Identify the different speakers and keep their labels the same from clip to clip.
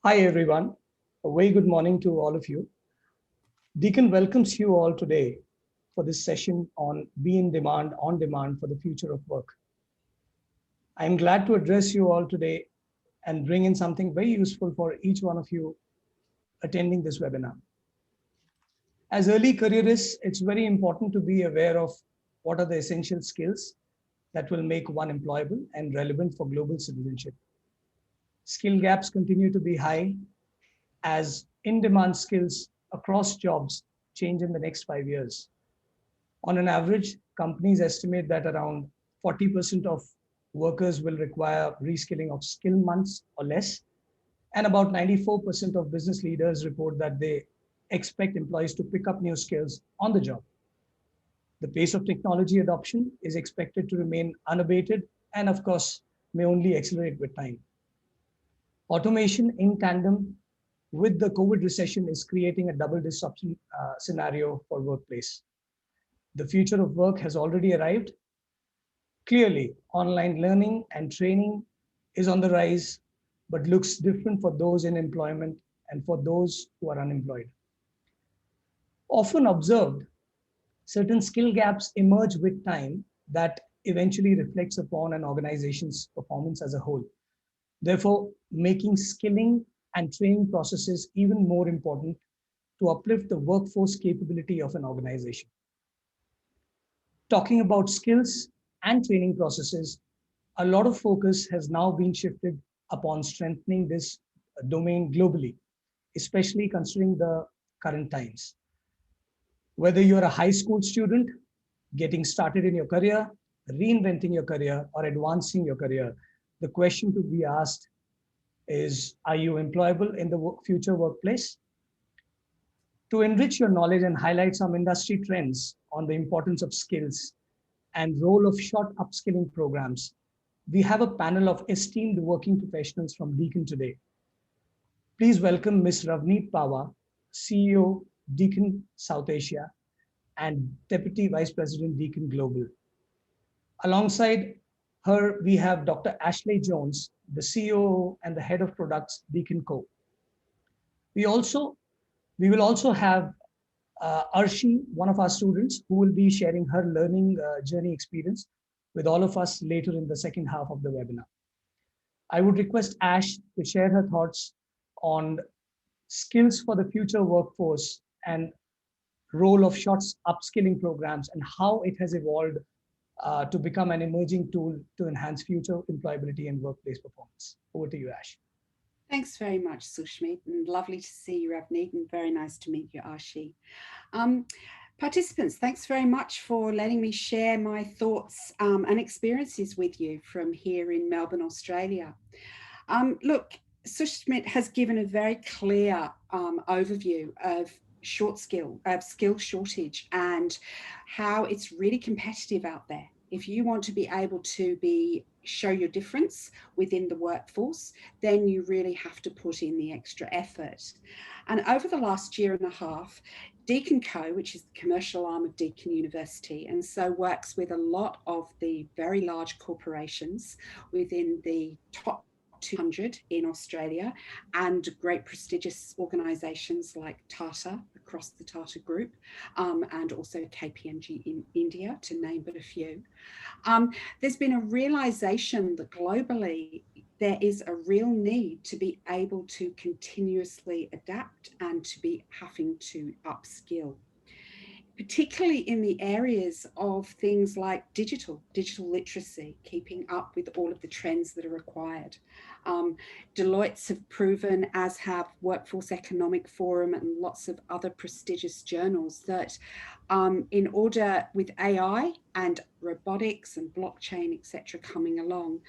Speaker 1: Hi, everyone. A very good morning to all of you. Deacon welcomes you all today for this session on Be in Demand, on Demand for the Future of Work. I am glad to address you all today and bring in something very useful for each one of you attending this webinar. As early careerists, it's very important to be aware of what are the essential skills that will make one employable and relevant for global citizenship. Skill gaps continue to be high as in-demand skills across jobs change in the next 5 years. On an average, companies estimate that around 40% of workers will require reskilling of skill months or less, and about 94% of business leaders report that they expect employees to pick up new skills on the job. The pace of technology adoption is expected to remain unabated and, of course, may only accelerate with time. Automation in tandem with the COVID recession is creating a double disruption scenario for workplace. The future of work has already arrived. Clearly, online learning and training is on the rise, but looks different for those in employment and for those who are unemployed. Often observed, certain skill gaps emerge with time that eventually reflects upon an organization's performance as a whole. Therefore, making skilling and training processes even more important to uplift the workforce capability of an organization. Talking about skills and training processes, a lot of focus has now been shifted upon strengthening this domain globally, especially considering the current times. Whether you're a high school student, getting started in your career, reinventing your career, or advancing your career, the question to be asked is, are you employable in the future workplace? To enrich your knowledge and highlight some industry trends on the importance of skills and role of short upskilling programs, we have a panel of esteemed working professionals from Deakin today. Please welcome Ms. Ravneet Pava, CEO, Deakin South Asia, and Deputy Vice President, Deakin Global. Alongside her, we have Dr. Ashley Jones, the CEO and the Head of Products, Deakin Co. We will also have Arshi, one of our students, who will be sharing her learning journey experience with all of us later in the second half of the webinar. I would request Ash to share her thoughts on skills for the future workforce and role of short upskilling programs and how it has evolved to become an emerging tool to enhance future employability and workplace performance. Over to you, Ash.
Speaker 2: Thanks very much, Sushmit, and lovely to see you, Ravneet, and very nice to meet you, Arshi. Participants, thanks very much for letting me share my thoughts and experiences with you from here in Melbourne, Australia. Look, Sushmit has given a very clear overview of skill shortage and how it's really competitive out there. If you want to be able to show your difference within the workforce, then you really have to put in the extra effort. And over the last year and a half, Deakin Co, which is the commercial arm of Deakin University, and so works with a lot of the very large corporations within the top 200 in Australia and great prestigious organisations like Tata across the Tata Group and also KPMG in India, to name but a few. There's been a realisation that globally there is a real need to be able to continuously adapt and to be having to upskill, particularly in the areas of things like digital literacy, keeping up with all of the trends that are required. Deloitte's have proven, as have Workforce Economic Forum and lots of other prestigious journals, that in order with AI and robotics and blockchain, etc., coming along,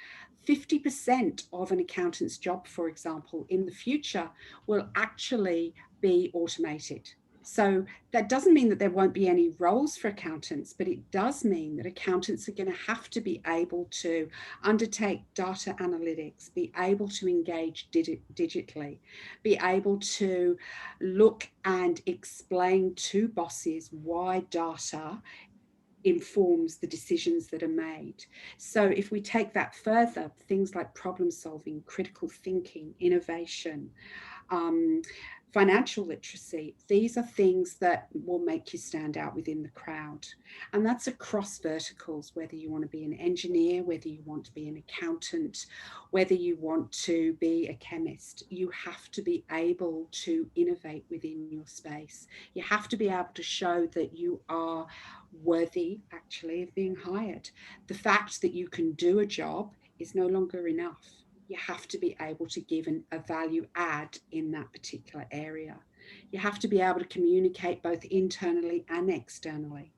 Speaker 2: 50% of an accountant's job, for example, in the future will actually be automated. So that doesn't mean that there won't be any roles for accountants, but it does mean that accountants are going to have to be able to undertake data analytics, be able to engage digitally, be able to look and explain to bosses why data informs the decisions that are made. So if we take that further, things like problem solving, critical thinking, innovation, financial literacy, these are things that will make you stand out within the crowd. And that's across verticals, whether you want to be an engineer, whether you want to be an accountant, whether you want to be a chemist. You have to be able to innovate within your space. You have to be able to show that you are worthy actually of being hired. The fact that you can do a job is no longer enough. You have to be able to give a value add in that particular area. You have to be able to communicate both internally and externally.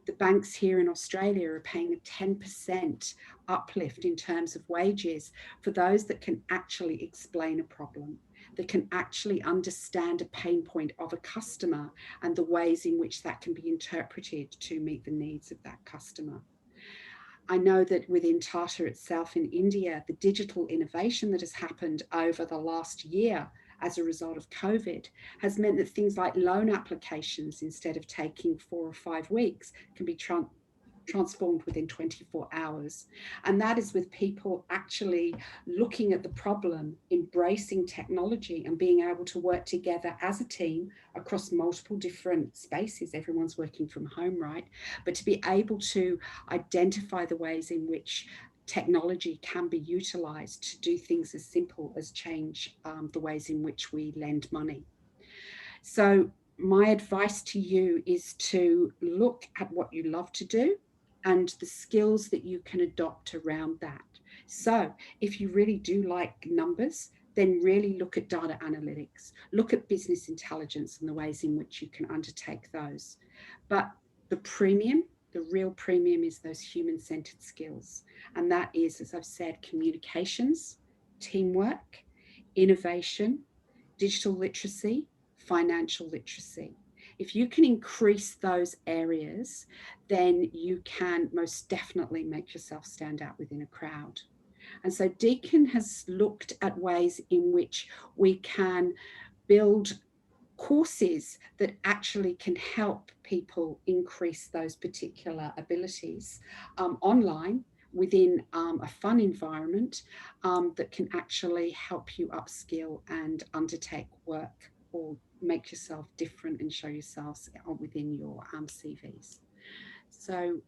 Speaker 2: The banks here in Australia are paying a 10% uplift in terms of wages for those that can actually explain a problem, that can actually understand a pain point of a customer and the ways in which that can be interpreted to meet the needs of that customer. I know that within Tata itself in India, the digital innovation that has happened over the last year as a result of COVID has meant that things like loan applications, instead of taking 4 or 5 weeks, can be transformed within 24 hours. And that is with people actually looking at the problem, embracing technology and being able to work together as a team across multiple different spaces. Everyone's working from home, right? But to be able to identify the ways in which technology can be utilized to do things as simple as change the ways in which we lend money. So my advice to you is to look at what you love to do and the skills that you can adopt around that. So if you really do like numbers, then really look at data analytics, look at business intelligence and the ways in which you can undertake those. But the real premium is those human-centered skills. And that is, as I've said, communications, teamwork, innovation, digital literacy, financial literacy. If you can increase those areas, then you can most definitely make yourself stand out within a crowd. And so Deakin has looked at ways in which we can build courses that actually can help people increase those particular abilities online within a fun environment that can actually help you upskill and undertake work or make yourself different and show yourselves within your CVs. So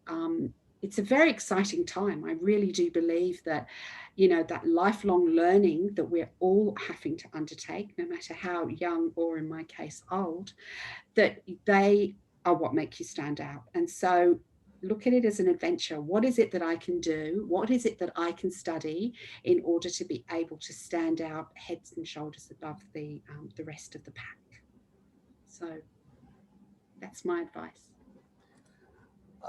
Speaker 2: it's a very exciting time. I really do believe that, you know, that lifelong learning that we're all having to undertake, no matter how young or in my case old, that they are what make you stand out. And so look at it as an adventure. What is it that I can do? What is it that I can study in order to be able to stand out heads and shoulders above the rest of the pack? So that's my advice.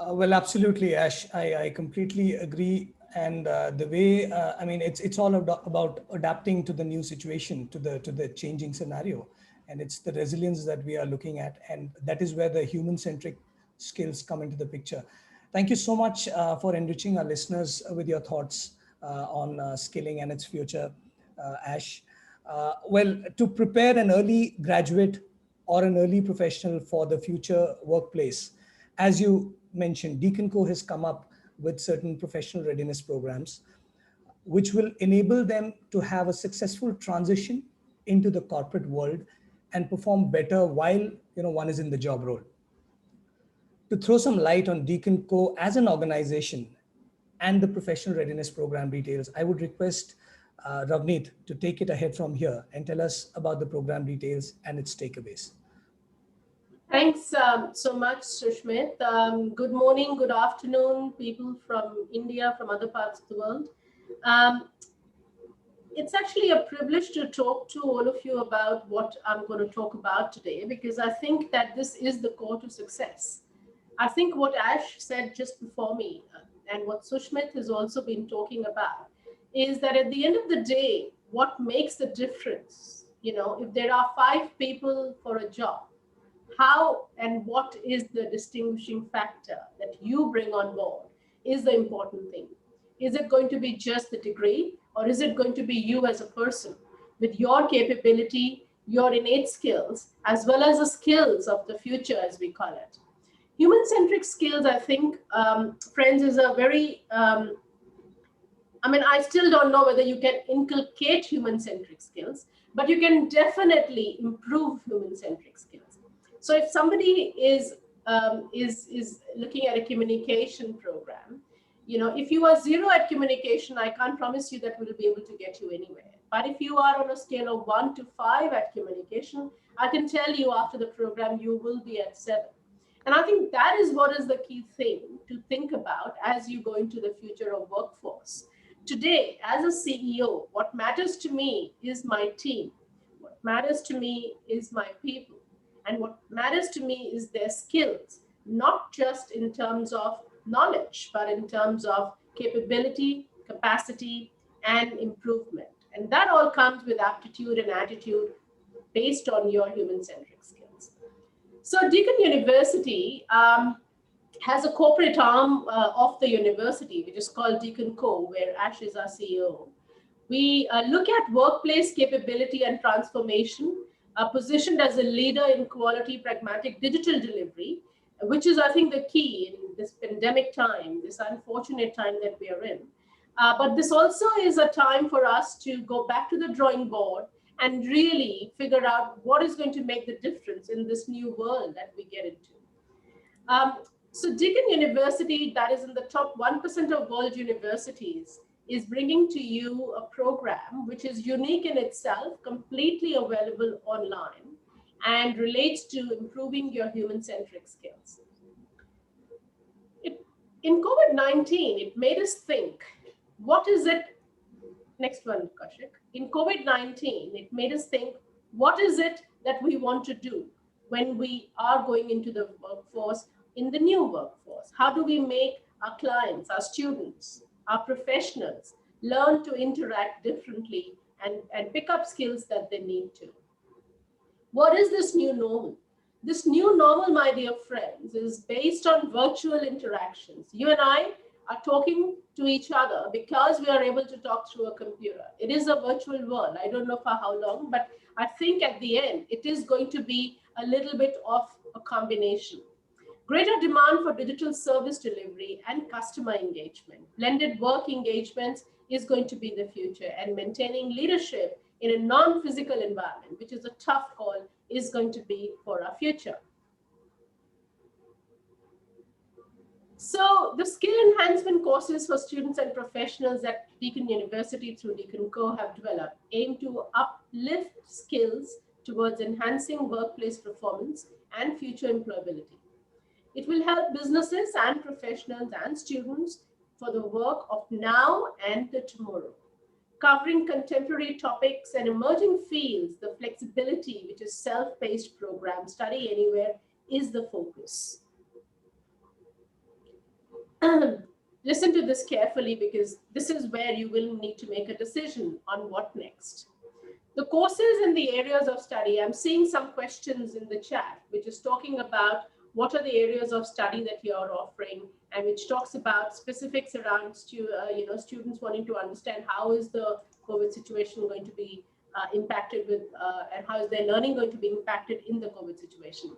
Speaker 1: Well, absolutely, Ash. I completely agree. And the way, I mean, it's all about adapting to the new situation, to the changing scenario. And it's the resilience that we are looking at. And that is where the human-centric skills come into the picture. Thank you so much for enriching our listeners with your thoughts on skilling and its future, Ash. Well, to prepare an early graduate or an early professional for the future workplace, as you mentioned, Deakin Co has come up with certain professional readiness programs, which will enable them to have a successful transition into the corporate world and perform better while one is in the job role. To throw some light on Deakin Co as an organization and the professional readiness program details, I would request Ravneet to take it ahead from here and tell us about the program details and its takeaways.
Speaker 3: Thanks so much, Sushmit. Good morning, good afternoon, people from India, from other parts of the world. It's actually a privilege to talk to all of you about what I'm going to talk about today, because I think that this is the core to success. I think what Ash said just before me and what Sushmit has also been talking about is that at the end of the day, what makes the difference, if there are 5 people for a job, how and what is the distinguishing factor that you bring on board is the important thing. Is it going to be just the degree, or is it going to be you as a person with your capability, your innate skills, as well as the skills of the future, as we call it? Human-centric skills, I think, friends, is a very, I still don't know whether you can inculcate human-centric skills, but you can definitely improve human-centric skills. So if somebody is looking at a communication program, if you are zero at communication, I can't promise you that we'll be able to get you anywhere. But if you are on a scale of 1 to 5 at communication, I can tell you after the program, you will be at 7. And I think that is what is the key thing to think about as you go into the future of workforce. Today, as a CEO, what matters to me is my team. What matters to me is my people. And what matters to me is their skills, not just in terms of knowledge, but in terms of capability, capacity, and improvement. And that all comes with aptitude and attitude based on your human-centric skills. So Deakin University has a corporate arm of the university, which is called Deacon Co, where Ash is our CEO. We look at workplace capability and transformation, positioned as a leader in quality, pragmatic digital delivery, which is, I think, the key in this pandemic time, this unfortunate time that we are in. But this also is a time for us to go back to the drawing board and really figure out what is going to make the difference in this new world that we get into. So Deakin University, that is in the top 1% of world universities, is bringing to you a program which is unique in itself, completely available online, and relates to improving your human-centric skills. In COVID-19, it made us think, what is it? Next one, Kashik. In COVID-19, it made us think, what is it that we want to do when we are going into the workforce, in the new workforce? How do we make our clients, our students, our professionals learn to interact differently and pick up skills that they need to? What is this new normal? This new normal, my dear friends, is based on virtual interactions. You and I are talking to each other because we are able to talk through a computer. It is a virtual world. I don't know for how long, but I think at the end, it is going to be a little bit of a combination. Greater demand for digital service delivery and customer engagement. Blended work engagements is going to be the future, and maintaining leadership in a non-physical environment, which is a tough call, is going to be for our future. So the skill enhancement courses for students and professionals at Deakin University through Deakin Co have developed aim to uplift skills towards enhancing workplace performance and future employability. It will help businesses and professionals and students for the work of now and the tomorrow. Covering contemporary topics and emerging fields, the flexibility, which is self-paced program, study anywhere, is the focus. Listen to this carefully, because this is where you will need to make a decision on what next. The courses and the areas of study, I'm seeing some questions in the chat, which is talking about what are the areas of study that you are offering, and which talks about specifics around students wanting to understand how is the COVID situation going to be impacted with, and how is their learning going to be impacted in the COVID situation.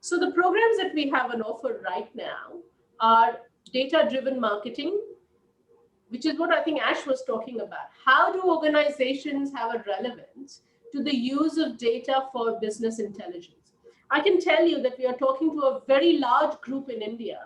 Speaker 3: So the programs that we have on offer right now are data-driven marketing, which is what I think Ash was talking about. How do organizations have a relevance to the use of data for business intelligence? I can tell you that we are talking to a very large group in India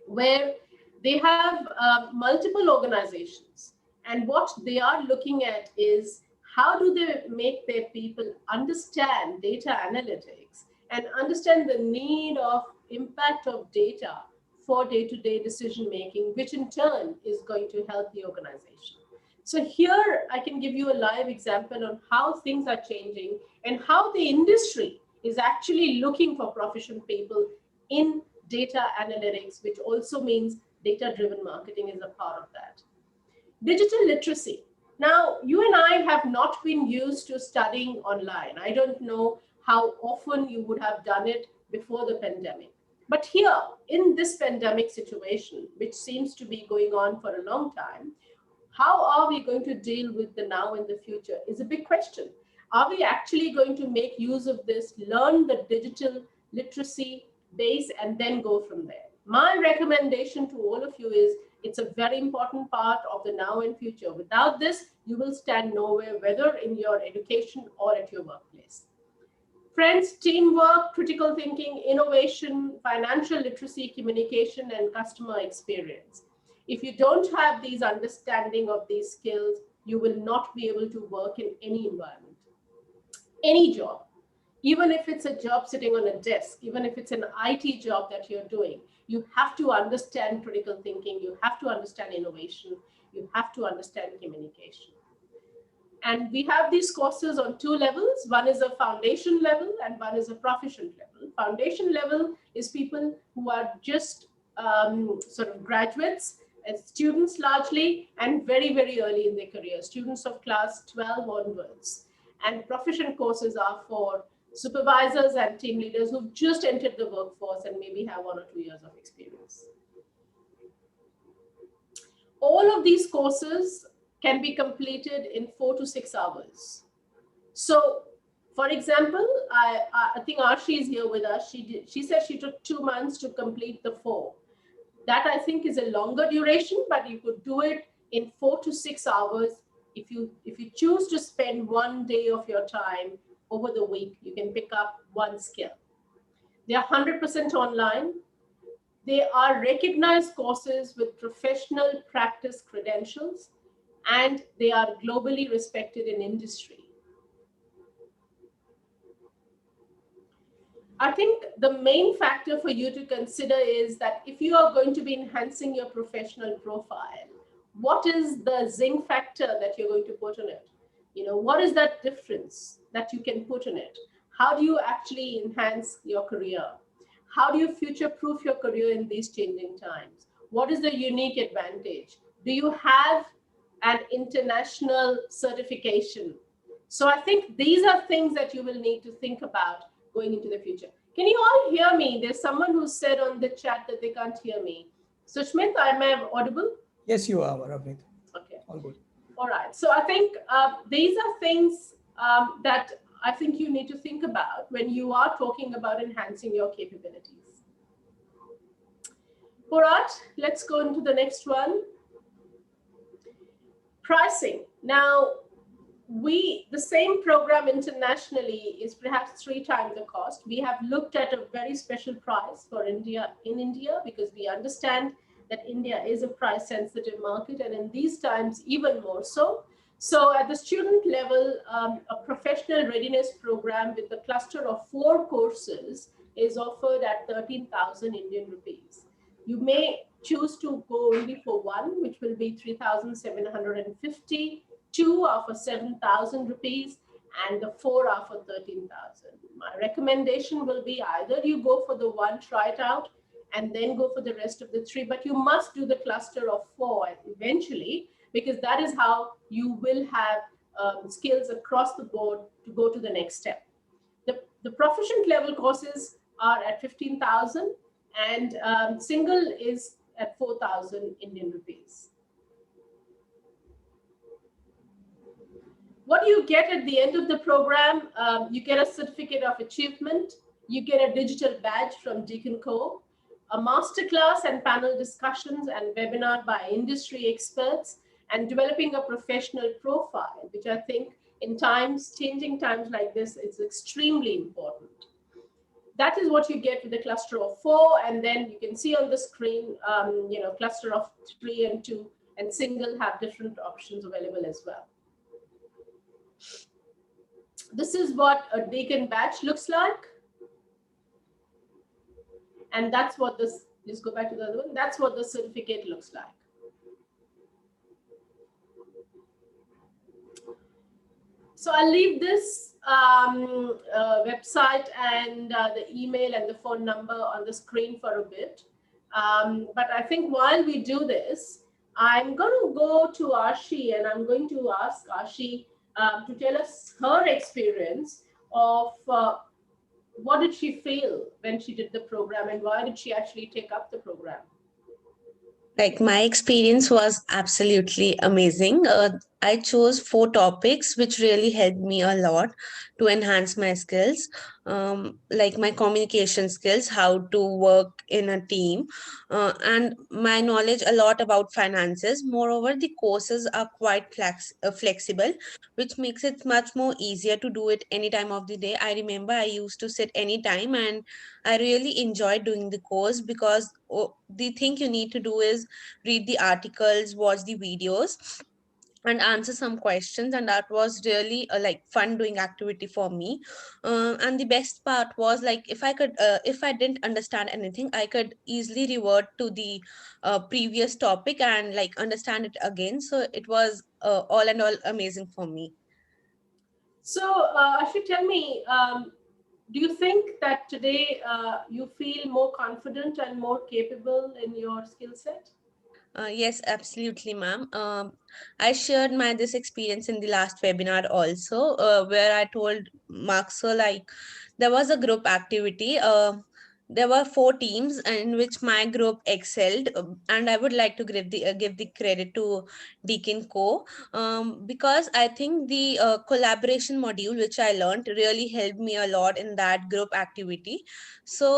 Speaker 3: where they have multiple organizations. And what they are looking at is how do they make their people understand data analytics and understand the need of impact of data for day-to-day decision-making, which in turn is going to help the organization. So here I can give you a live example on how things are changing and how the industry is actually looking for proficient people in data analytics, which also means data-driven marketing is a part of that. Digital literacy. Now, you and I have not been used to studying online. I don't know how often you would have done it before the pandemic. But here, in this pandemic situation, which seems to be going on for a long time, how are we going to deal with the now and the future is a big question. Are we actually going to make use of this, learn the digital literacy, base, and then go from there. My recommendation to all of you is it's a very important part of the now and future. Without this, you will stand nowhere, whether in your education or at your workplace. Friends, teamwork, critical thinking, innovation, financial literacy, communication, and customer experience. If you don't have these understanding of these skills, you will not be able to work in any environment, any job. Even if it's a job sitting on a desk, even if it's an IT job that you're doing, you have to understand critical thinking, you have to understand innovation, you have to understand communication. And we have these courses on 2 levels. One is a foundation level and one is a proficient level. Foundation level is people who are just sort of graduates, students largely, and very, very early in their career, students of class 12 onwards. And proficient courses are for supervisors and team leaders who've just entered the workforce and maybe have 1 or 2 years of experience. All of these courses can be completed in 4 to 6 hours. So, for example, I think Arshi is here with us. She said she took 2 months to complete the 4. That I think is a longer duration, but you could do it in 4 to 6 hours. If you choose to spend 1 day of your time over the week, you can pick up 1 skill. They are 100% online. They are recognized courses with professional practice credentials, and they are globally respected in industry. I think the main factor for you to consider is that if you are going to be enhancing your professional profile, what is the zing factor that you're going to put on it? You know, what is that difference that you can put on it? How do you actually enhance your career? How do you future-proof your career in these changing times? What is the unique advantage? Do you have an international certification? So I think these are things that you will need to think about going into the future. Can you all hear me? There's someone who said on the chat that they can't hear me. Sushmit, am I audible?
Speaker 1: Yes, you are, Ravneet.
Speaker 3: Okay.
Speaker 1: All good.
Speaker 3: All right. So I think these are things that I think you need to think about when you are talking about enhancing your capabilities. All right, let's go into the next one. Pricing. Now, the same program internationally is perhaps 3 times the cost. We have looked at a very special price for India because we understand that India is a price sensitive market, and in these times even more so. So at the student level, a professional readiness program with a cluster of 4 courses is offered at 13,000 Indian rupees. You may choose to go only for 1, which will be 3,750. 2 are for 7,000 rupees, and the 4 are for 13,000. My recommendation will be either you go for the 1, try it out, and then go for the rest of the 3, but you must do the cluster of 4 eventually, because that is how you will have skills across the board to go to the next step. The proficient level courses are at 15,000, and single is at 4,000 Indian rupees. What do you get at the end of the program? You get a certificate of achievement, you get a digital badge from Deakin Co, a masterclass and panel discussions and webinar by industry experts, and developing a professional profile, which I think in changing times like this, is extremely important. That is what you get with the cluster of 4, and then you can see on the screen, cluster of 3 and 2, and single have different options available as well. This is what a Deacon Batch looks like. And that's what this, let's go back to the other one. That's what the certificate looks like. So I'll leave this website and the email and the phone number on the screen for a bit. But I think while we do this, I'm going to go to Arshi, and I'm going to ask Arshi to tell us her experience of what did she feel when she did the program, and why did she actually take up the program?
Speaker 4: Like, my experience was absolutely amazing. I chose 4 topics which really helped me a lot to enhance my skills, like my communication skills, how to work in a team, and my knowledge a lot about finances. Moreover, the courses are quite flexible, which makes it much more easier to do it any time of the day. I remember I used to sit anytime, and I really enjoyed doing the course because the thing you need to do is read the articles, watch the videos, and answer some questions, and that was really a like fun doing activity for me. And the best part was like if I didn't understand anything, I could easily revert to the previous topic and like understand it again. So it was all and all amazing for me.
Speaker 3: So, Ashi, tell me, do you think that today you feel more confident and more capable in your skill set?
Speaker 4: Yes, absolutely, ma'am. I shared my this experience in the last webinar also, where I told Mark, so like there was a group activity. There were 4 teams in which my group excelled, and I would like to give the credit to Deacon Co. Because I think the collaboration module which I learned really helped me a lot in that group activity. So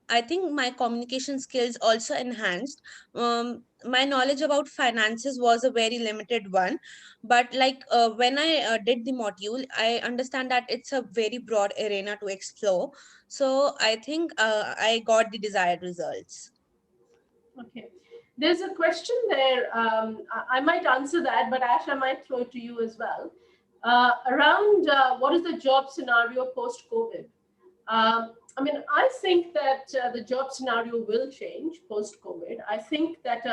Speaker 4: I think my communication skills also enhanced. My knowledge about finances was a very limited one, but like when I did the module, I understand that it's a very broad arena to explore. So I think I got the desired results.
Speaker 3: Okay. There's a question there. I might answer that, but Ash, I might throw it to you as well. Around what is the job scenario post COVID? I mean, I think that the job scenario will change post COVID. I think that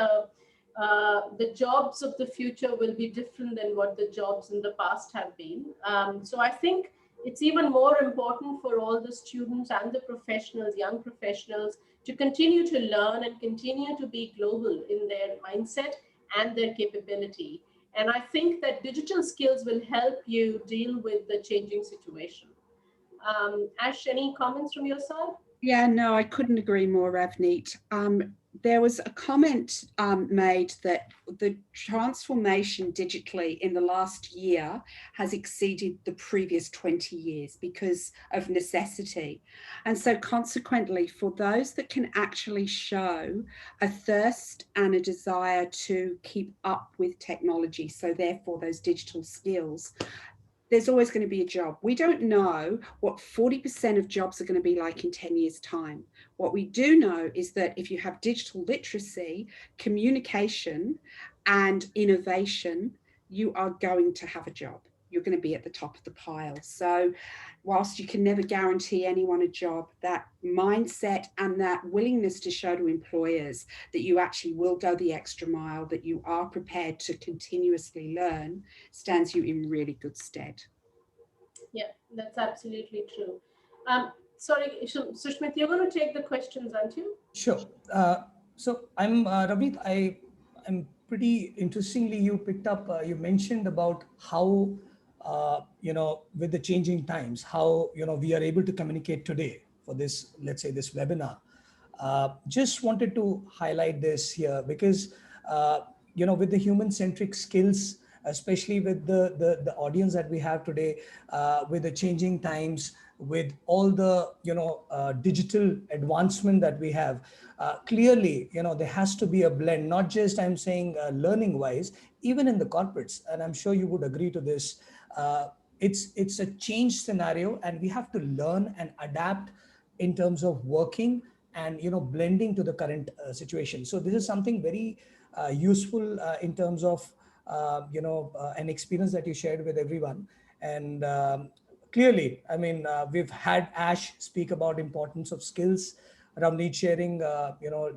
Speaker 3: the jobs of the future will be different than what the jobs in the past have been. So I think it's even more important for all the students and the professionals, young professionals, to continue to learn and continue to be global in their mindset and their capability. And I think that digital skills will help you deal with the changing situation. Ash, any comments from your side?
Speaker 2: Yeah, no, I couldn't agree more, Ravneet. There was a comment made that the transformation digitally in the last year has exceeded the previous 20 years because of necessity. And so consequently, for those that can actually show a thirst and a desire to keep up with technology, so therefore those digital skills, there's always going to be a job. We don't know what 40% of jobs are going to be like in 10 years' time. What we do know is that if you have digital literacy, communication, and innovation, you are going to have a job. You're going to be at the top of the pile. So whilst you can never guarantee anyone a job, that mindset and that willingness to show to employers that you actually will go the extra mile, that you are prepared to continuously learn, stands you in really good stead.
Speaker 3: Yeah, that's absolutely true. Sorry, Sushmit, you're going to take the questions, aren't you?
Speaker 1: Sure. So I'm Ravneet. I'm pretty interestingly, you picked up. You mentioned about how with the changing times, how we are able to communicate today for this, let's say, this webinar. Just wanted to highlight this here because with the human centric skills, especially with the audience that we have today, with the changing times, with all the digital advancement that we have, clearly there has to be a blend, not just I'm saying learning wise, even in the corporates, and I'm sure you would agree to this. It's a change scenario, and we have to learn and adapt in terms of working and blending to the current situation. So this is something very useful in terms of an experience that you shared with everyone. And clearly, I mean, we've had Ash speak about importance of skills, Ramneet sharing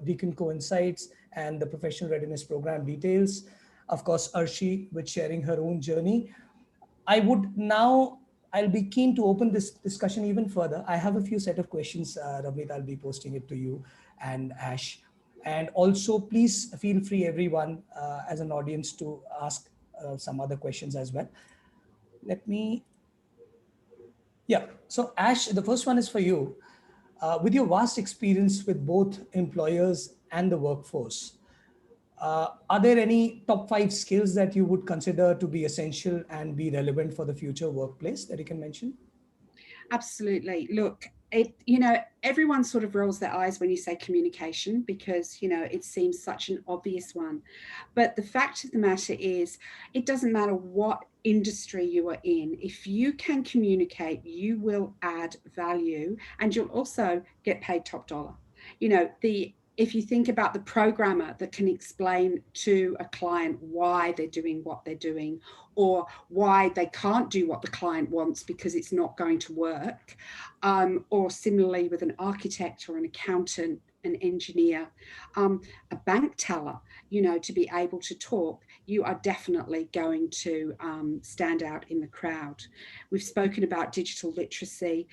Speaker 1: Deacon coincides and the professional readiness program details, of course Arshi with sharing her own journey. I would now, I'll be keen to open this discussion even further. I have a few set of questions, Ravneet, I'll be posting it to you and Ash. And also, please feel free, everyone, as an audience, to ask some other questions as well. Let me, yeah. So, Ash, the first one is for you. With your vast experience with both employers and the workforce, Are there any top 5 skills that you would consider to be essential and be relevant for the future workplace that you can mention?
Speaker 2: Absolutely. Look, everyone sort of rolls their eyes when you say communication because, it seems such an obvious one. But the fact of the matter is, it doesn't matter what industry you are in. If you can communicate, you will add value and you'll also get paid top dollar. If you think about the programmer that can explain to a client why they're doing what they're doing or why they can't do what the client wants because it's not going to work, or similarly with an architect or an accountant, an engineer, a bank teller, to be able to talk, you are definitely going to stand out in the crowd. We've spoken about digital literacy.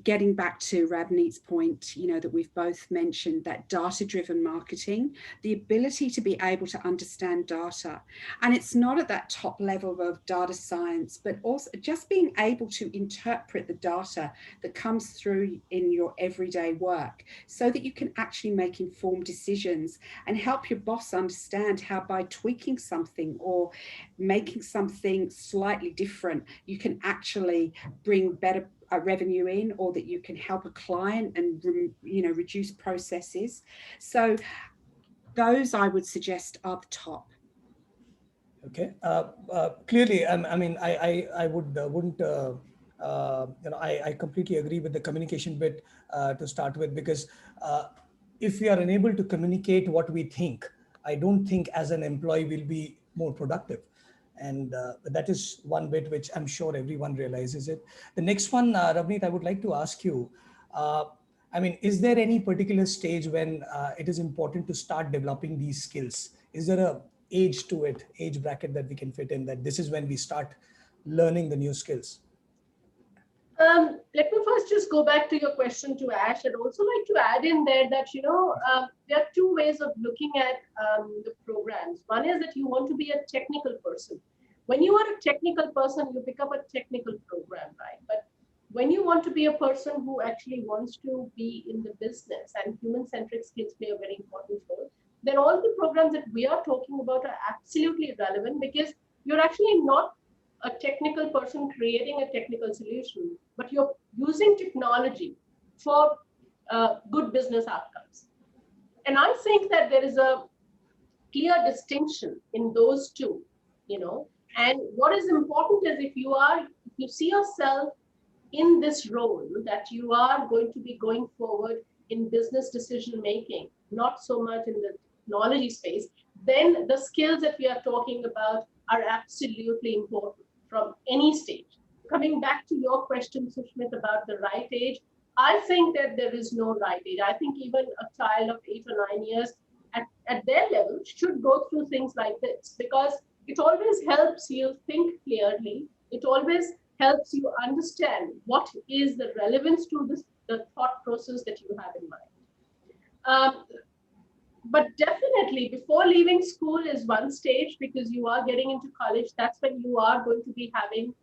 Speaker 2: Getting back to Ravneet's point, that we've both mentioned, that data-driven marketing, the ability to be able to understand data. And it's not at that top level of data science, but also just being able to interpret the data that comes through in your everyday work so that you can actually make informed decisions and help your boss understand how by tweaking something or making something slightly different, you can actually bring better revenue in, or that you can help a client and reduce processes. So those I would suggest are the top.
Speaker 1: Okay. Clearly, I mean, I wouldn't, I completely agree with the communication bit to start with, because if we are unable to communicate what we think, I don't think as an employee we'll be more productive. And that is one bit which I'm sure everyone realizes it. The next one, Ravneet, I would like to ask you, I mean, is there any particular stage when it is important to start developing these skills? Is there a age to it, age bracket that we can fit in, that this is when we start learning the new skills?
Speaker 3: Let me first just go back to your question to Ash. I'd also like to add in there that, there are two ways of looking at the programs. One is that you want to be a technical person. When you are a technical person, you pick up a technical program, right? But when you want to be a person who actually wants to be in the business, and human-centric skills play a very important role, then all the programs that we are talking about are absolutely relevant, because you're actually not a technical person creating a technical solution, but you're using technology for good business outcomes. And I think that there is a clear distinction in those two, and what is important is if you see yourself in this role, that you are going to be going forward in business decision making, not so much in the technology space, then the skills that we are talking about are absolutely important from any stage. Coming back to your question, Sushmit, about the right age, I think that there is no right age. I think even a child of 8 or 9 years at their level should go through things like this, because it always helps you think clearly. It always helps you understand what is the relevance to the thought process that you have in mind. But definitely before leaving school is one stage, because you are getting into college. That's when you are going to be having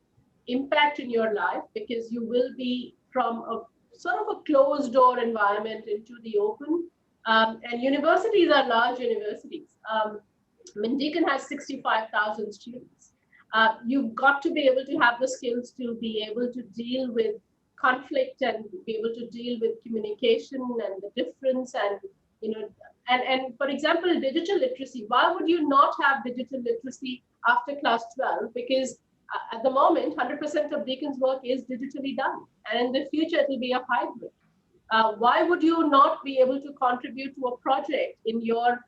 Speaker 3: impact in your life, because you will be from a sort of a closed door environment into the open. And universities are large universities. Deakin has 65,000 students. You've got to be able to have the skills to be able to deal with conflict and be able to deal with communication and the difference, and for example, digital literacy. Why would you not have digital literacy after class 12? Because at the moment, 100% of Deakin's work is digitally done, and in the future it will be a hybrid. Why would you not be able to contribute to a project in your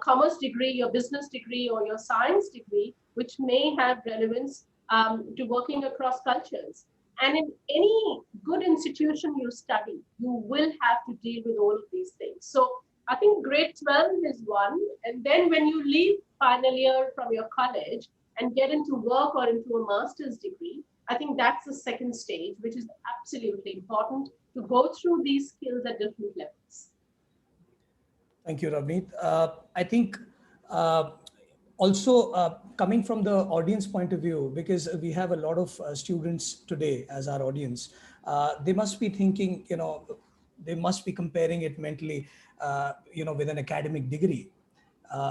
Speaker 3: commerce degree, your business degree, or your science degree, which may have relevance to working across cultures? And in any good institution you study, you will have to deal with all of these things. So I think grade 12 is one. And then when you leave final year from your college and get into work or into a master's degree, I think that's the second stage, which is absolutely important to go through these skills at different levels.
Speaker 1: Thank you, Ravneet. I think also coming from the audience point of view, because we have a lot of students today as our audience, they must be thinking, they must be comparing it mentally, with an academic degree.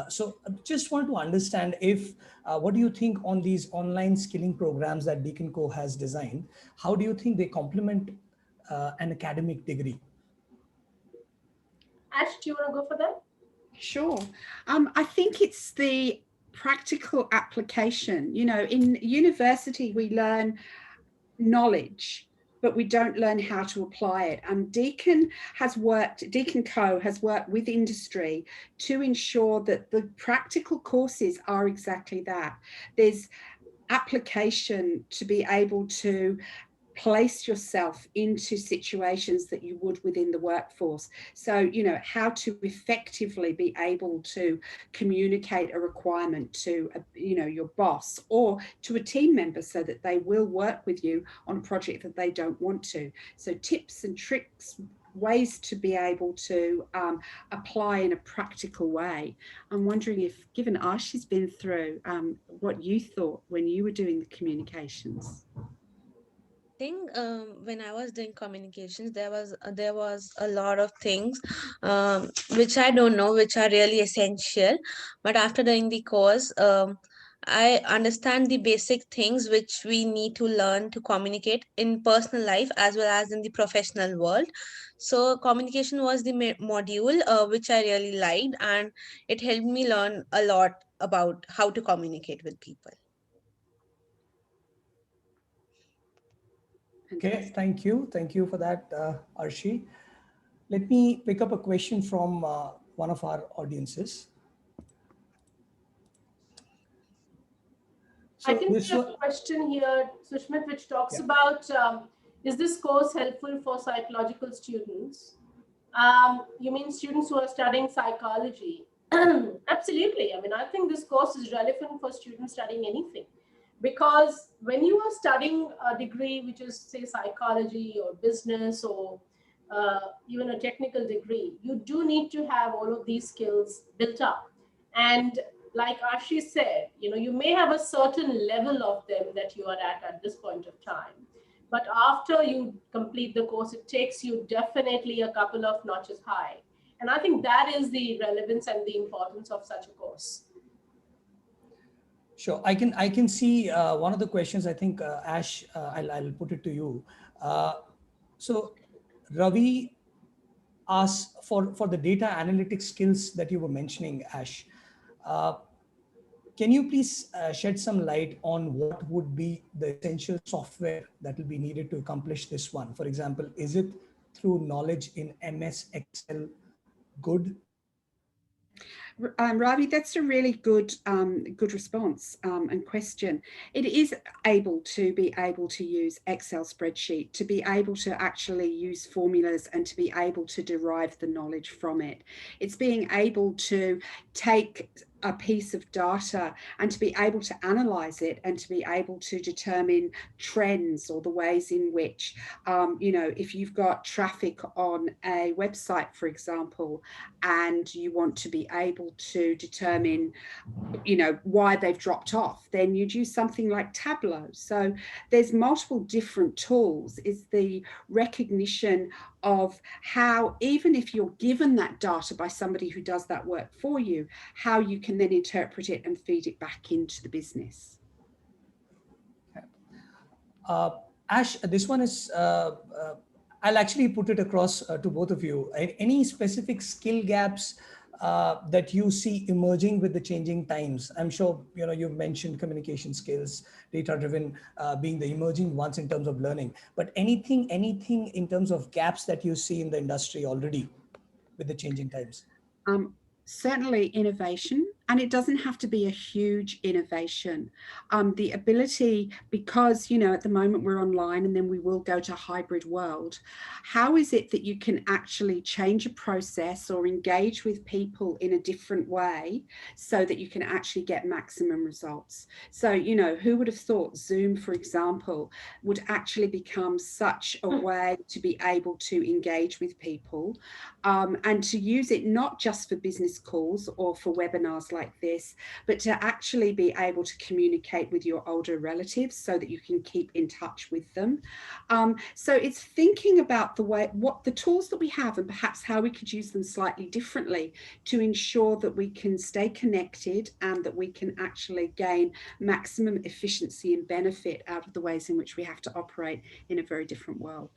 Speaker 1: So I just want to understand if, what do you think on these online skilling programs that Deakin Co has designed? How do you think they complement an academic degree?
Speaker 3: Ash, do you want to go for that?
Speaker 2: Sure. I think it's the practical application. You know, in university, we learn knowledge, but we don't learn how to apply it. And Deakin Co has worked with industry to ensure that the practical courses are exactly that. There's application to be able to place yourself into situations that you would within the workforce. So, you know, how to effectively be able to communicate a requirement to, your boss or to a team member so that they will work with you on a project that they don't want to. So tips and tricks, ways to be able to apply in a practical way. I'm wondering if, given Ashi's been through, what you thought when you were doing the communications.
Speaker 4: Think when I was doing communications, there was a lot of things which I don't know, which are really essential. But after doing the course, I understand the basic things which we need to learn to communicate in personal life as well as in the professional world. So communication was the module which I really liked, and it helped me learn a lot about how to communicate with people.
Speaker 1: Okay, thank you. Thank you for that, Arshi. Let me pick up a question from one of our audiences.
Speaker 3: I
Speaker 1: So
Speaker 3: can
Speaker 1: this
Speaker 3: see a
Speaker 1: one,
Speaker 3: question here, Sushmit, which talks
Speaker 1: yeah.
Speaker 3: about, is this course helpful for psychological students? You mean students who are studying psychology? Absolutely. I mean, I think this course is relevant for students studying anything. Because when you are studying a degree, which is, say, psychology or business or even a technical degree, you do need to have all of these skills built up. And like Ashi said, you may have a certain level of them that you are at this point of time. But after you complete the course, it takes you definitely a couple of notches high. And I think that is the relevance and the importance of such a course.
Speaker 1: Sure, I can see one of the questions. I think Ash, I'll put it to you. So Ravi asks for the data analytics skills that you were mentioning, Ash. Can you please shed some light on what would be the essential software that will be needed to accomplish this one? For example, is it through knowledge in MS Excel good?
Speaker 2: Ravi, that's a really good response and question. It is able to use Excel spreadsheet, to be able to actually use formulas and to be able to derive the knowledge from it. It's being able to take a piece of data and to be able to analyze it and to be able to determine trends or the ways in which, if you've got traffic on a website, for example, and you want to be able to determine, why they've dropped off, then you'd use something like Tableau. So there's multiple different tools. Is the recognition of how, even if you're given that data by somebody who does that work for you, how you can then interpret it and feed it back into the business.
Speaker 1: Ash, this one is, I'll actually put it across to both of you. Any specific skill gaps that you see emerging with the changing times? I'm sure, you've mentioned communication skills, data-driven being the emerging ones in terms of learning, but anything in terms of gaps that you see in the industry already with the changing times?
Speaker 2: Certainly innovation, and it doesn't have to be a huge innovation. The ability, because, at the moment we're online and then we will go to a hybrid world, how is it that you can actually change a process or engage with people in a different way so that you can actually get maximum results? So, who would have thought Zoom, for example, would actually become such a way to be able to engage with people and to use it not just for business calls or for webinars like like this, but to actually be able to communicate with your older relatives so that you can keep in touch with them. So it's thinking about what the tools that we have and perhaps how we could use them slightly differently to ensure that we can stay connected and that we can actually gain maximum efficiency and benefit out of the ways in which we have to operate in a very different world.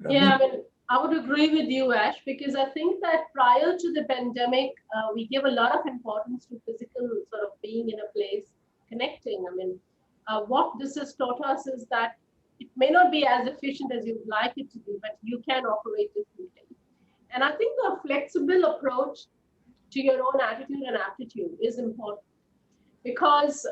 Speaker 3: Yeah, I mean, I would agree with you, Ash, because I think that prior to the pandemic, we give a lot of importance to physical sort of being in a place, connecting. I mean, what this has taught us is that it may not be as efficient as you'd like it to be, but you can operate differently. And I think a flexible approach to your own attitude and aptitude is important because,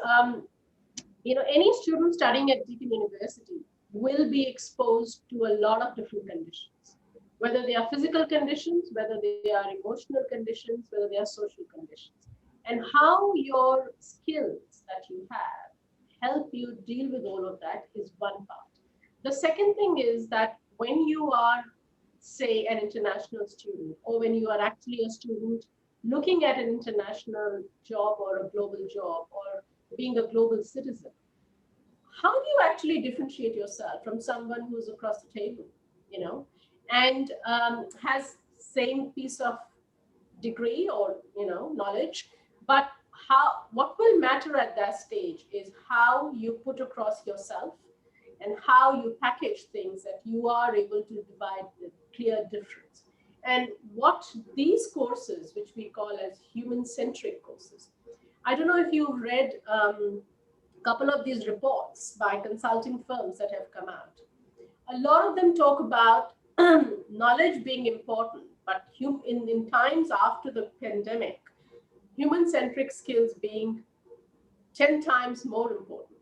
Speaker 3: any student studying at Deakin University will be exposed to a lot of different conditions, whether they are physical conditions, whether they are emotional conditions, whether they are social conditions. And how your skills that you have help you deal with all of that is one part. The second thing is that when you are, say, an international student, or when you are actually a student looking at an international job or a global job or being a global citizen, how do you actually differentiate yourself from someone who's across the table, and has same piece of degree or knowledge, but what will matter at that stage is how you put across yourself and how you package things that you are able to divide the clear difference. And what these courses, which we call as human-centric courses, I don't know if you've read couple of these reports by consulting firms that have come out. A lot of them talk about knowledge being important, but in times after the pandemic, human-centric skills being 10 times more important.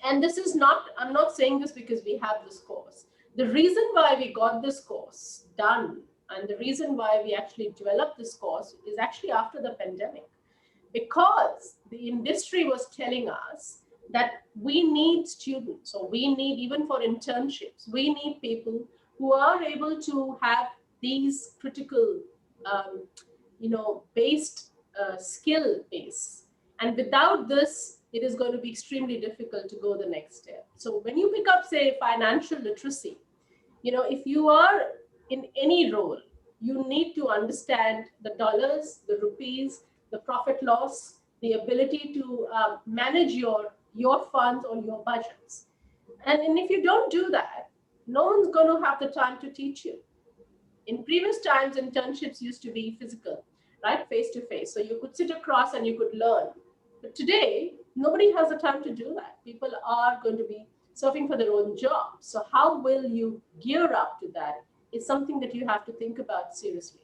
Speaker 3: And this is not, I'm not saying this because we have this course. The reason why we got this course done and the reason why we actually developed this course is actually after the pandemic. Because the industry was telling us that we need students, or we need, even for internships, we need people who are able to have these critical, based skill base. And without this, it is going to be extremely difficult to go the next step. So when you pick up, say, financial literacy, if you are in any role, you need to understand the dollars, the rupees, the profit loss, the ability to manage your funds or your budgets. And if you don't do that, no one's going to have the time to teach you. In previous times, internships used to be physical, right? Face to face. So you could sit across and you could learn. But today, nobody has the time to do that. People are going to be surfing for their own job. So how will you gear up to that is something that you have to think about seriously.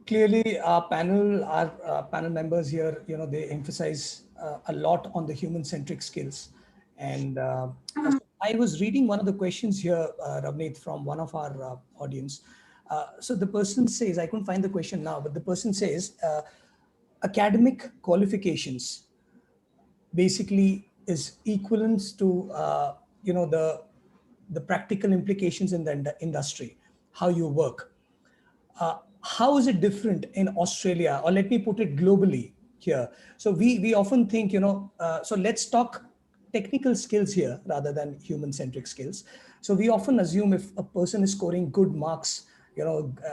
Speaker 1: Clearly, our panel members here, they emphasize a lot on the human-centric skills. And I was reading one of the questions here, Ravneet, from one of our audience. So the person says, I couldn't find the question now, but the person says, academic qualifications basically is equivalent to, the practical implications in the industry, how you work. How is it different in Australia, or let me put it globally here? So we often think, so let's talk technical skills here rather than human-centric skills. So we often assume if a person is scoring good marks,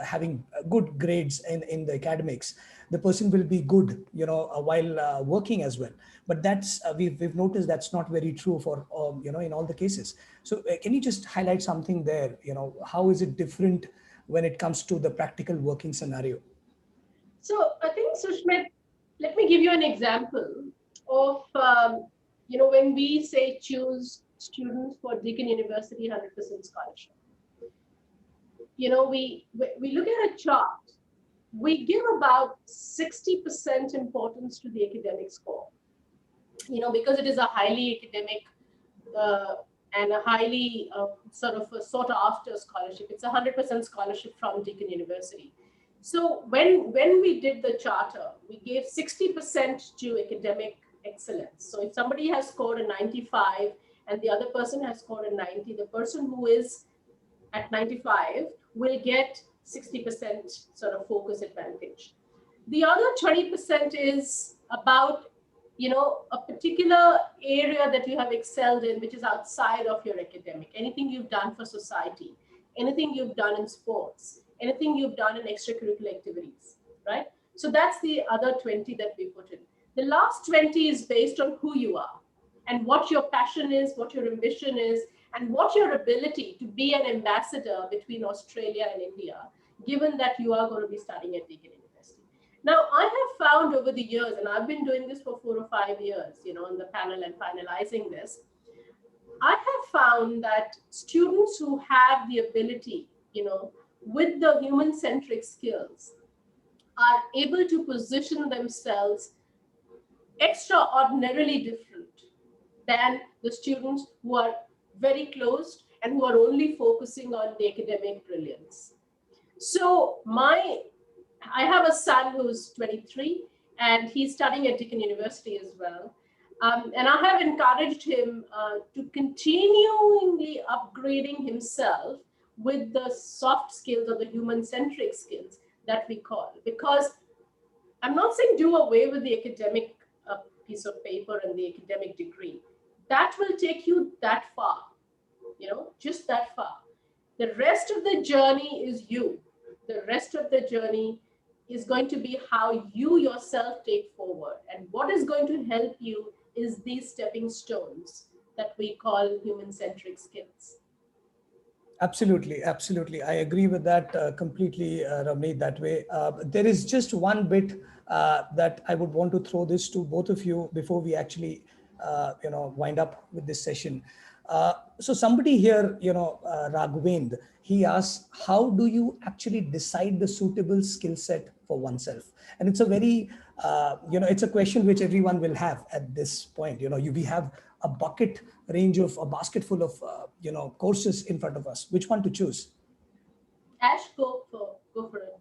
Speaker 1: having good grades in the academics, the person will be good, while working as well. But that's we've noticed that's not very true for in all the cases. So can you just highlight something there? How is it different when it comes to the practical working scenario?
Speaker 3: So I think, Sushmit, let me give you an example of, when we say choose students for Deakin University 100% scholarship. We look at a chart. We give about 60% importance to the academic score, because it is a highly academic and a highly sort of a sought after scholarship. It's a 100% scholarship from Deakin University. So when we did the charter, we gave 60% to academic excellence. So if somebody has scored a 95 and the other person has scored a 90, the person who is at 95 will get 60% sort of focus advantage. The other 20% is about, a particular area that you have excelled in, which is outside of your academic. Anything you've done for society, anything you've done in sports, anything you've done in extracurricular activities, right? So that's the other 20 that we put in. The last 20 is based on who you are and what your passion is, what your ambition is, and what your ability to be an ambassador between Australia and India, given that you are going to be studying at Deakin University. Now, I have found over the years, and I've been doing this for 4 or 5 years, on the panel and finalizing this, I have found that students who have the ability, with the human-centric skills, are able to position themselves extraordinarily different than the students who are very closed and who are only focusing on the academic brilliance. So I have a son who's 23 and he's studying at Deakin University as well. And I have encouraged him to continually upgrading himself with the soft skills or the human-centric skills that we call. Because I'm not saying do away with the academic piece of paper and the academic degree. That will take you that far, just that far. The rest of the journey is you. The rest of the journey is going to be how you yourself take forward. And what is going to help you is these stepping stones that we call human-centric skills.
Speaker 1: Absolutely, absolutely. I agree with that completely, Ramneet, that way. There is just one bit that I would want to throw this to both of you before we actually, wind up with this session. So somebody here, Raghavendra, he asks, how do you actually decide the suitable skill set for oneself? And it's a very, it's a question which everyone will have at this point. We have a bucket range of a basket full of, courses in front of us. Which one to choose?
Speaker 3: Ash, go for it.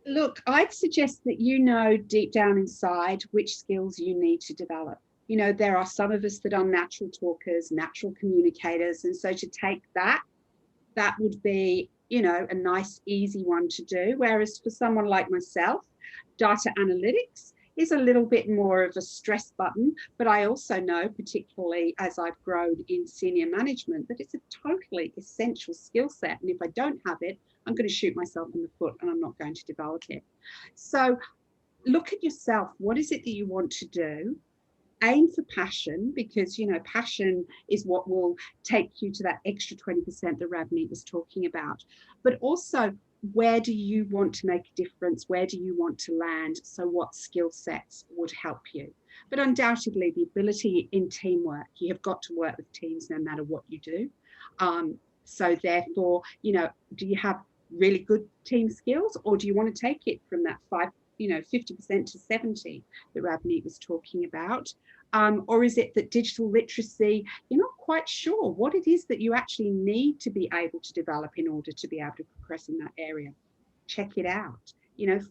Speaker 2: Look, I'd suggest that you know deep down inside which skills you need to develop. There are some of us that are natural talkers, natural communicators. And so to take that would be, a nice, easy one to do. Whereas for someone like myself, data analytics is a little bit more of a stress button. But I also know, particularly as I've grown in senior management, that it's a totally essential skill set. And if I don't have it, I'm going to shoot myself in the foot and I'm not going to develop it. So look at yourself. What is it that you want to do? Aim for passion, because passion is what will take you to that extra 20% that Ravneet was talking about. But also, where do you want to make a difference? Where do you want to land? So what skill sets would help you? But undoubtedly, the ability in teamwork, you have got to work with teams no matter what you do. So therefore, do you have really good team skills, or do you want to take it from that 50% to 70 that Ravneet was talking about? Or is it that digital literacy, you're not quite sure what it is that you actually need to be able to develop in order to be able to progress in that area? Check it out.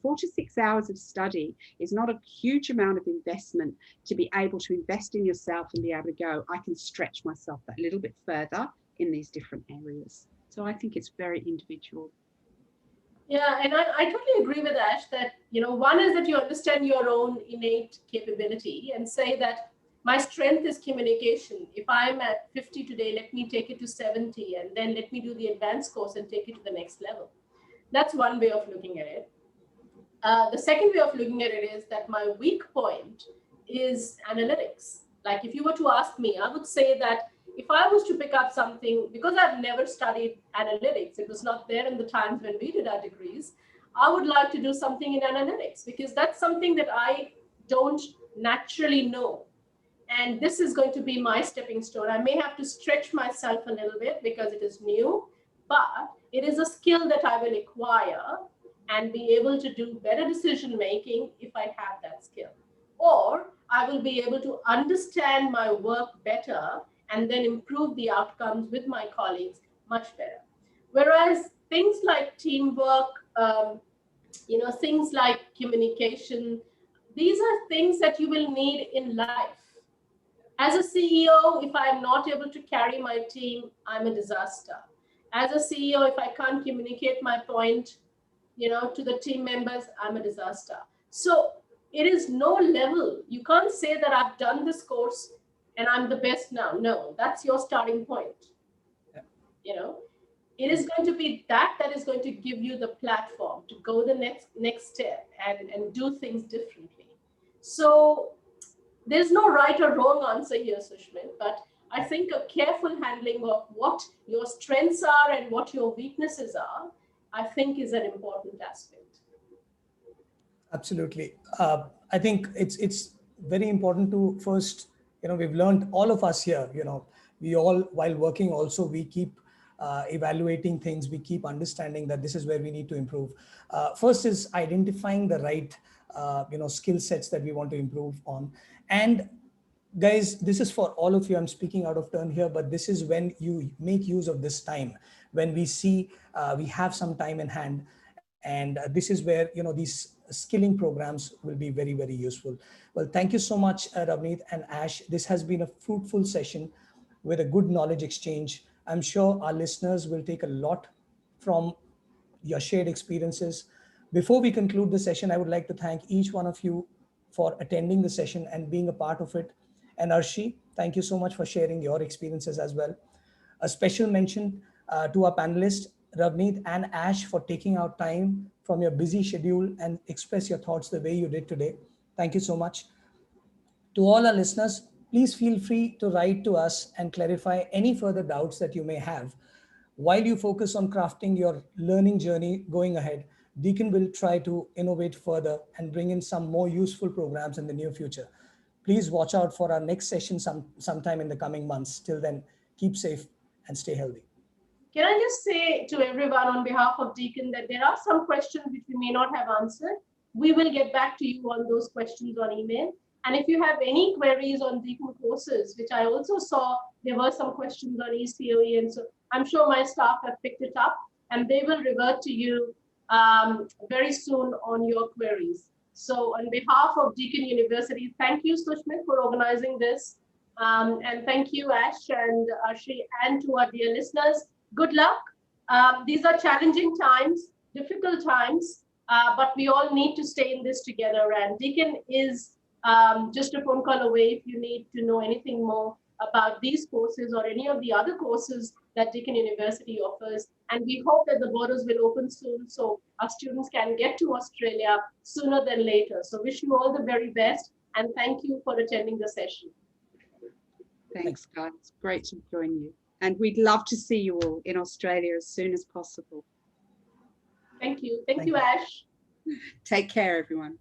Speaker 2: 4 to 6 hours of study is not a huge amount of investment to be able to invest in yourself and be able to go, I can stretch myself a little bit further in these different areas. So I think it's very individual.
Speaker 3: Yeah, and I totally agree with Ash that, one is that you understand your own innate capability and say that my strength is communication. If I'm at 50 today, let me take it to 70 and then let me do the advanced course and take it to the next level. That's one way of looking at it. The second way of looking at it is that my weak point is analytics. Like if you were to ask me, I would say that if I was to pick up something, because I've never studied analytics, it was not there in the times when we did our degrees, I would like to do something in analytics because that's something that I don't naturally know. And this is going to be my stepping stone. I may have to stretch myself a little bit because it is new, but it is a skill that I will acquire and be able to do better decision making if I have that skill. Or I will be able to understand my work better and then improve the outcomes with my colleagues much better. Whereas things like teamwork, things like communication, these are things that you will need in life. As a CEO, if I'm not able to carry my team, I'm a disaster. As a CEO, if I can't communicate my point, to the team members, I'm a disaster. So it is no level. You can't say that I've done this course and I'm the best now. No, that's your starting point.
Speaker 1: Yeah.
Speaker 3: You know, it is going to be that is going to give you the platform to go the next step and do things differently. So there's no right or wrong answer here, Sushmit, but I think a careful handling of what your strengths are and what your weaknesses are, I think is an important aspect.
Speaker 1: Absolutely. I think it's very important to first, we've learned, all of us here, we all, while working also, we keep evaluating things, we keep understanding that this is where we need to improve. First is identifying the right, skill sets that we want to improve on. And guys, this is for all of you. I'm speaking out of turn here, but this is when you make use of this time, when we see we have some time in hand. And this is where, these skilling programs will be very, very useful. Well, thank you so much, Ravneet and Ash. This has been a fruitful session with a good knowledge exchange. I'm sure our listeners will take a lot from your shared experiences. Before we conclude the session, I would like to thank each one of you for attending the session and being a part of it. And Arshi, thank you so much for sharing your experiences as well. A special mention to our panelists, Ravneet and Ash, for taking out time from your busy schedule and express your thoughts the way you did today. Thank you so much. To all our listeners, please feel free to write to us and clarify any further doubts that you may have. While you focus on crafting your learning journey going ahead, Deacon will try to innovate further and bring in some more useful programs in the near future. Please watch out for our next session sometime in the coming months. Till then, keep safe and stay healthy.
Speaker 3: Can I just say to everyone on behalf of Deacon that there are some questions which we may not have answered. We will get back to you on those questions on email. And if you have any queries on Deacon courses, which I also saw, there were some questions on ECOE, and so I'm sure my staff have picked it up and they will revert to you very soon on your queries. So on behalf of Deakin University, thank you, Sushmit, for organizing this. And thank you, Ash and Arshi, and to our dear listeners. Good luck. These are challenging times, difficult times, but we all need to stay in this together. And Deakin is just a phone call away if you need to know anything more about these courses or any of the other courses that Deakin University offers. And we hope that the borders will open soon so our students can get to Australia sooner than later. So wish you all the very best and thank you for attending the session.
Speaker 2: Thanks, guys. It's great to join you. And we'd love to see you all in Australia as soon as possible.
Speaker 3: Thank you. Thank you, Ash.
Speaker 2: Take care, everyone.